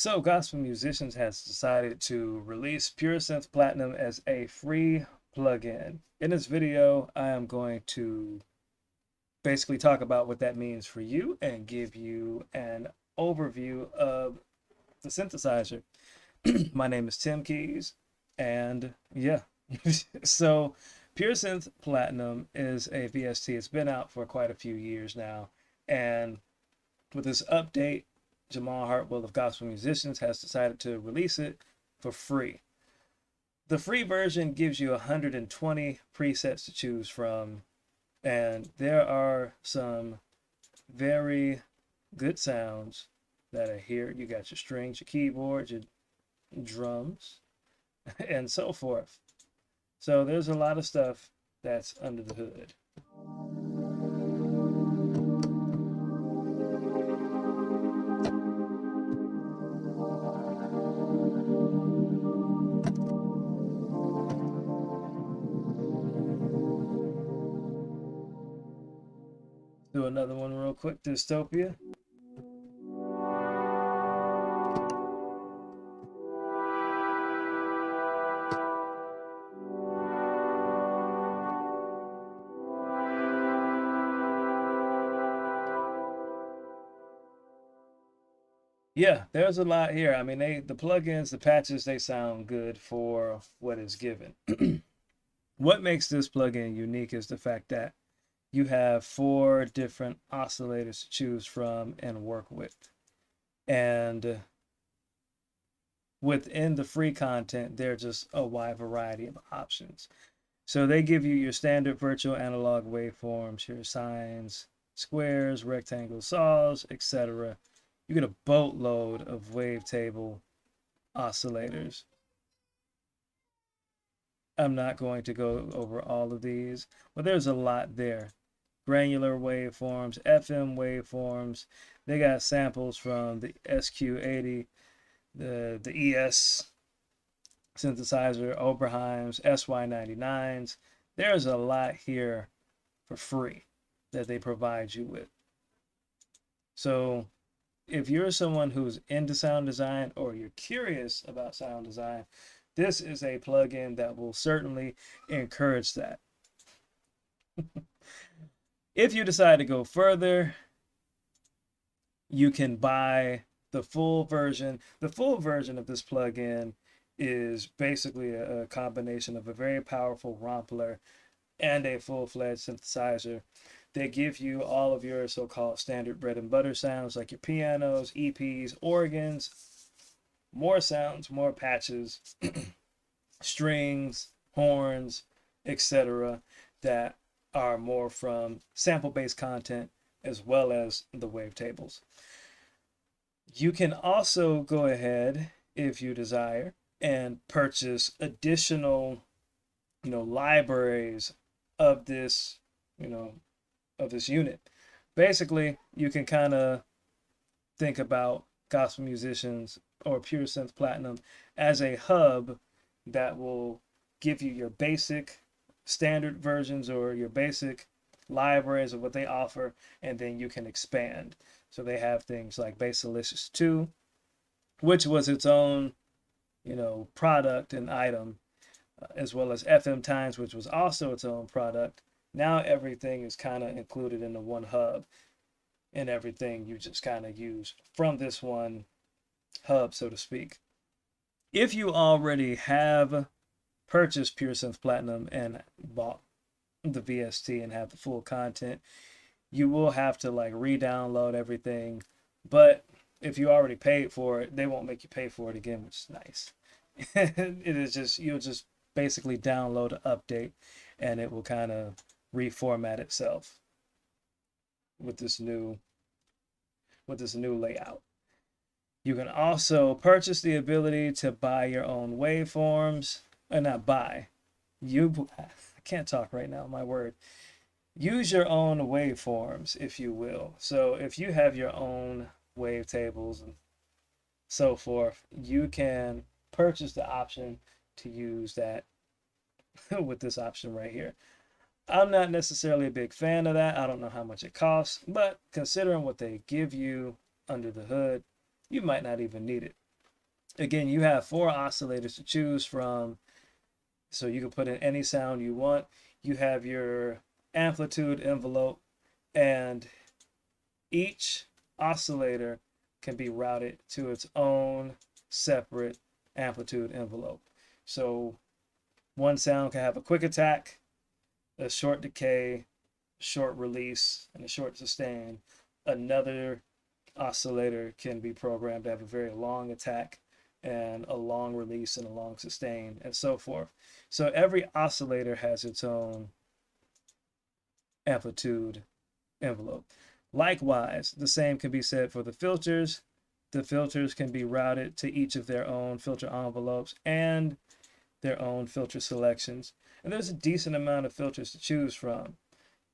So, Gospel Musicians has decided to release Pure Synth Platinum as a free plugin. In this video, I am going to basically talk about what that means for you and give you an overview of the synthesizer. My name is Tim Keys, and yeah. So, Pure Synth Platinum is a VST. It's been out for quite a few years now, and with this update, Jamal Hartwell of Gospel Musicians has decided to release it for free. The free version gives you 120 presets to choose from, and there are some very good sounds that are here. You got your strings, your keyboards, your drums, and so forth. So there's a lot of stuff that's under the hood. Do another one real quick, Dystopia. Yeah, there's a lot here. I mean, the plugins, the patches, they sound good for what is given. What makes this plugin unique is the fact that you have 4 different oscillators to choose from and work with. And within the free content, there's just a wide variety of options. So they give you your standard virtual analog waveforms, your sines, squares, rectangles, saws, etc. You get a boatload of wavetable oscillators. I'm not going to go over all of these, but there's a lot there. Granular waveforms, FM waveforms. They got samples from the SQ80, the ES synthesizer, Oberheim's, SY99s. There's a lot here for free that they provide you with. So if you're someone who's into sound design or you're curious about sound design, this is a plugin that will certainly encourage that. If you decide to go further, you can buy the full version. The full version of this plugin is basically a combination of a very powerful rompler and a full-fledged synthesizer. They give you all of your so-called standard bread and butter sounds like your pianos, EPs, organs, more sounds, more patches, strings, horns, etc. that are more from sample-based content as well as the wavetables. You can also go ahead, if you desire, and purchase additional, libraries of this, of this unit. Basically, you can kind of think about Gospel Musicians or Pure Synth Platinum as a hub that will give you your basic standard versions or your basic libraries of what they offer, and then you can expand. So they have things like Basilicious 2, which was its own, product and item, as well as FM Times, which was also its own product. Now everything is kind of included in the one hub, and everything you just kind of use from this one hub, so to speak. If you already have purchased Pure Synth Platinum and bought the VST and have the full content, you will have to like re-download everything. But if you already paid for it, they won't make you pay for it again, which is nice. It is just, you'll just basically download an update and it will kind of reformat itself with this new layout. You can also purchase the ability to buy your own waveforms, or not buy. I can't talk right now, my word. Use your own waveforms, if you will. So if you have your own wavetables and so forth, you can purchase the option to use that with this option right here. I'm not necessarily a big fan of that. I don't know how much it costs, but considering what they give you under the hood, you might not even need it. Again, you have 4 oscillators to choose from, so you can put in any sound you want. You have your amplitude envelope, and each oscillator can be routed to its own separate amplitude envelope. So one sound can have a quick attack, a short decay, short release, and a short sustain. Another oscillator can be programmed to have a very long attack and a long release and a long sustain, and so forth. So every oscillator has its own amplitude envelope. Likewise, the same can be said for the filters. The filters can be routed to each of their own filter envelopes and their own filter selections. And there's a decent amount of filters to choose from.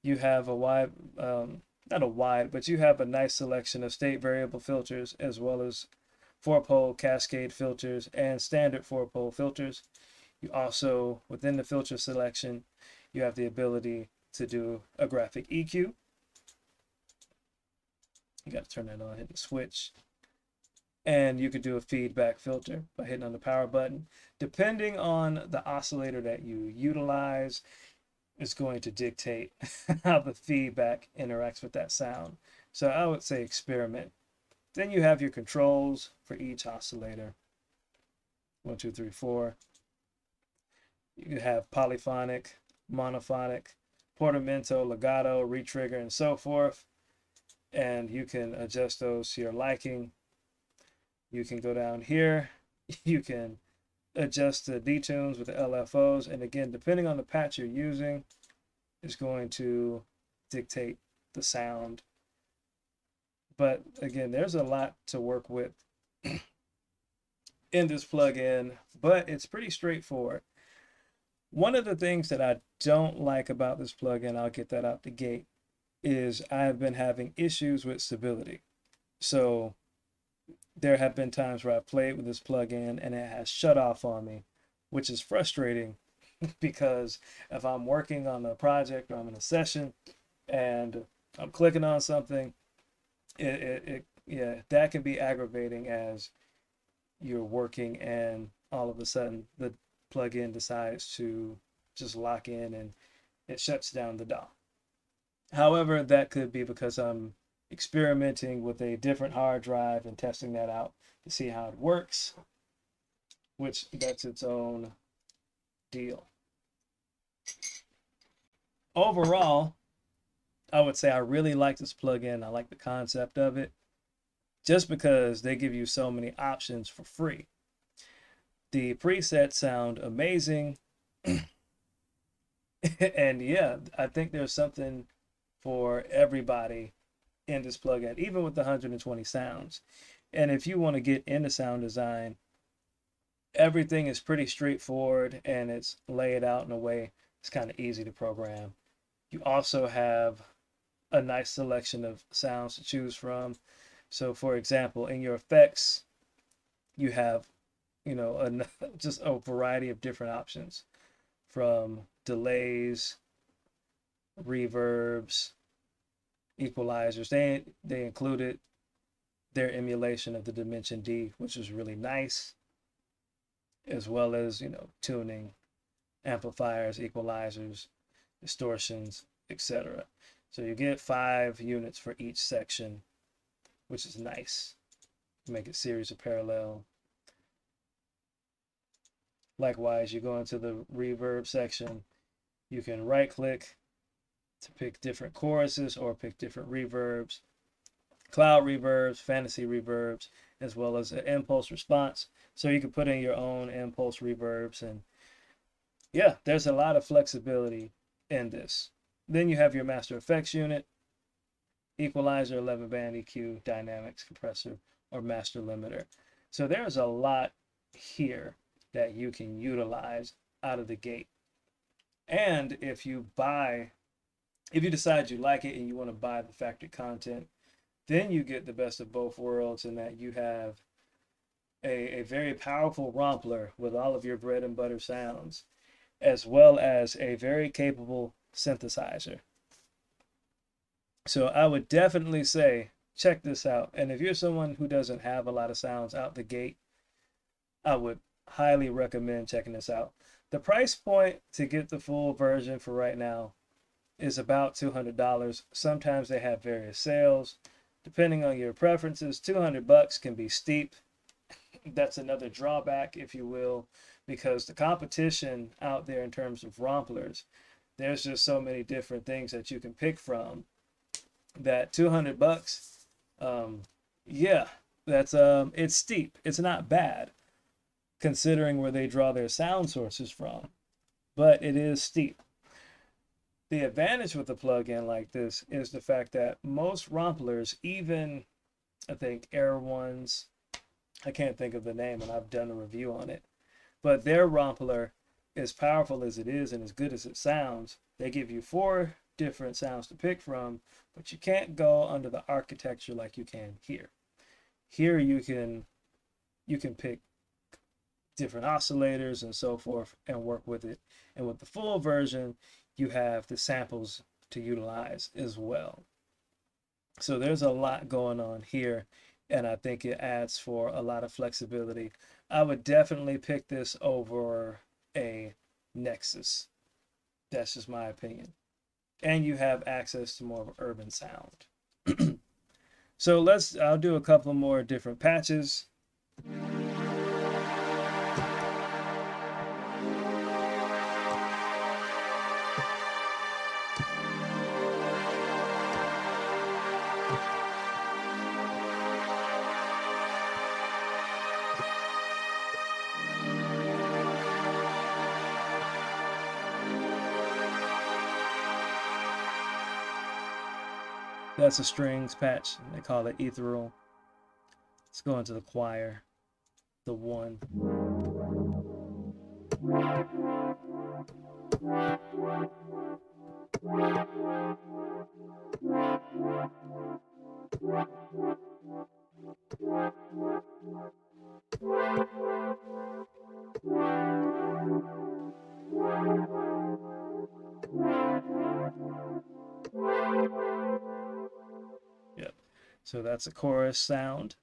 You have a wide, not a wide, but you have a nice selection of state variable filters, as well as 4-pole cascade filters and standard 4-pole filters. You also, within the filter selection, you have the ability to do a graphic EQ. You got to turn that on, hit the switch. And you could do a feedback filter by hitting on the power button. Depending on the oscillator that you utilize, is going to dictate how the feedback interacts with that sound. So I would say experiment. Then you have your controls for each oscillator. 1, 2, 3, 4. You have polyphonic, monophonic, portamento, legato, retrigger, and so forth. And you can adjust those to your liking. You can go down here. You can adjust the detunes with the LFOs. And again, depending on the patch you're using, is going to dictate the sound. But again, there's a lot to work with in this plugin, but it's pretty straightforward. One of the things that I don't like about this plugin, I'll get that out the gate, is I've been having issues with stability. So there have been times where I've played with this plugin and it has shut off on me, which is frustrating because if I'm working on a project or I'm in a session and I'm clicking on something, yeah, that can be aggravating as you're working and all of a sudden the plugin decides to just lock in and it shuts down the DAW. However, that could be because I'm experimenting with a different hard drive and testing that out to see how it works, which that's its own deal. Overall, I would say I really like this plugin. I like the concept of it just because they give you so many options for free. The presets sound amazing. And yeah, I think there's something for everybody in this plugin, even with the 120 sounds. And if you want to get into sound design, everything is pretty straightforward and it's laid out in a way it's kind of easy to program. You also have a nice selection of sounds to choose from. So for example, in your effects, you have, just a variety of different options, from delays, reverbs, equalizers. They included their emulation of the Dimension D, which was really nice, as well as, tuning, amplifiers, equalizers, distortions, etc. So you get 5 units for each section, which is nice. Make it series or parallel. Likewise, you go into the reverb section. You can right click to pick different choruses or pick different reverbs, cloud reverbs, fantasy reverbs, as well as an impulse response. So you can put in your own impulse reverbs. And yeah, there's a lot of flexibility in this. Then you have your master effects unit, equalizer, 11-band EQ, dynamics, compressor, or master limiter. So there's a lot here that you can utilize out of the gate. And if you decide you like it and you want to buy the factory content, then you get the best of both worlds in that you have a very powerful rompler with all of your bread and butter sounds, as well as a very capable synthesizer. So I would definitely say check this out. And if you're someone who doesn't have a lot of sounds out the gate, I would highly recommend checking this out. The price point to get the full version for right now is about $200. Sometimes they have various sales. Depending on your preferences, 200 bucks can be steep. That's another drawback, if you will, because the competition out there in terms of romplers, there's just so many different things that you can pick from that 200 bucks, yeah, that's it's steep. It's not bad considering where they draw their sound sources from, but it is steep. The advantage with a plugin like this is the fact that most romplers, even I think Air ones, I can't think of the name and I've done a review on it, but their rompler, as powerful as it is and as good as it sounds, they give you 4 different sounds to pick from, but you can't go under the architecture like you can here. Here you can pick different oscillators and so forth and work with it. And with the full version, you have the samples to utilize as well. So there's a lot going on here, and I think it adds for a lot of flexibility. I would definitely pick this over a Nexus. That's just my opinion. And you have access to more of an urban sound. So I'll do a couple more different patches. That's a strings patch. They call it ethereal. Let's go into the choir. The 1. Yep. So that's a chorus sound.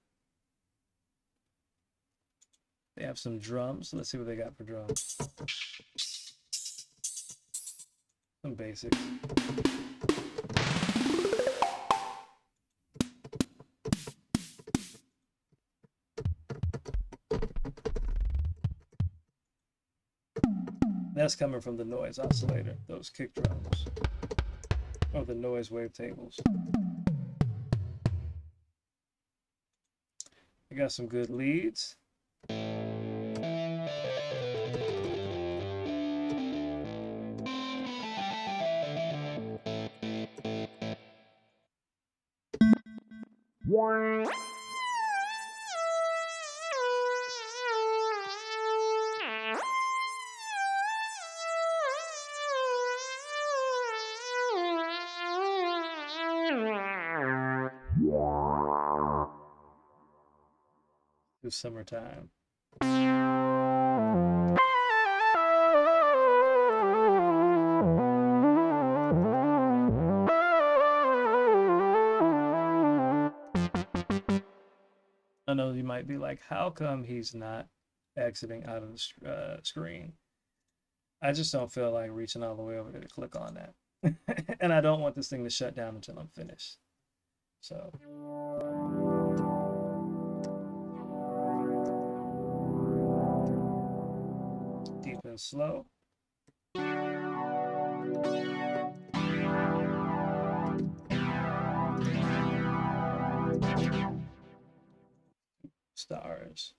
They have some drums. Let's see what they got for drums. Some basics. That's coming from the noise oscillator, those kick drums, or the noise wavetables. I got some good leads. It's summertime. I know you might be like, how come he's not exiting out of the screen? I just don't feel like reaching all the way over there to click on that. And I don't want this thing to shut down until I'm finished. So. Deep and slow. Stars.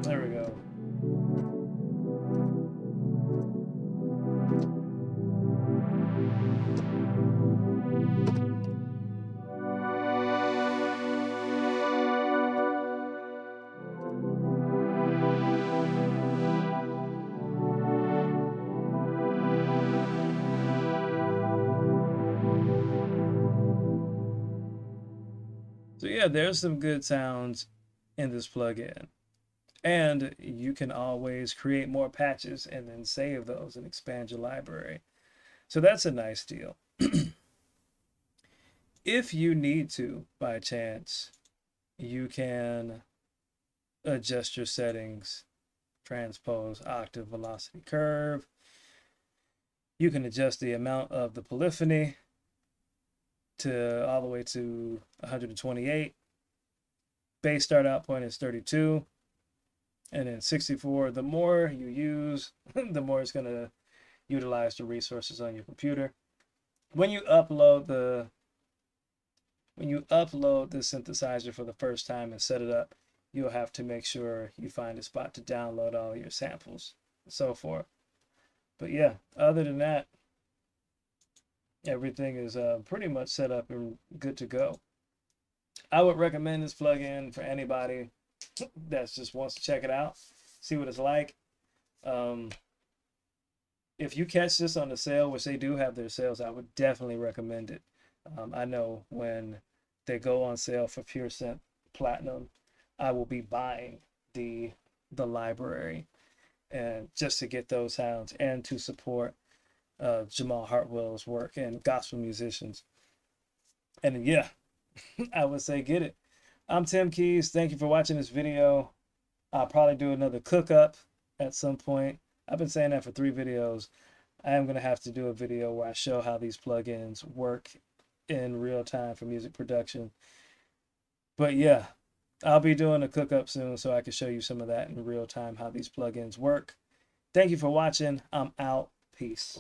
There we go. So yeah, there's some good sounds in this plugin. And you can always create more patches and then save those and expand your library. So that's a nice deal. If you need to, by chance, you can adjust your settings, transpose, octave, velocity, curve. You can adjust the amount of the polyphony to all the way to 128. Bass start out point is 32. And then 64. The more you use, the more it's going to utilize the resources on your computer. When you upload the synthesizer for the first time and set it up, you'll have to make sure you find a spot to download all your samples and so forth. But yeah, other than that, everything is pretty much set up and good to go. I would recommend this plugin for anybody that just wants to check it out, see what it's like. If you catch this on the sale, which they do have their sales, I would definitely recommend it. I know when they go on sale for Pure Synth Platinum, I will be buying the library, and just to get those sounds and to support Jamal Hartwell's work and gospel musicians. And yeah, I would say get it. I'm Tim Keys. Thank you for watching this video. I'll probably do another cook up at some point. I've been saying that for 3 videos. I am going to have to do a video where I show how these plugins work in real time for music production. But yeah, I'll be doing a cook up soon so I can show you some of that in real time, how these plugins work. Thank you for watching. I'm out. Peace.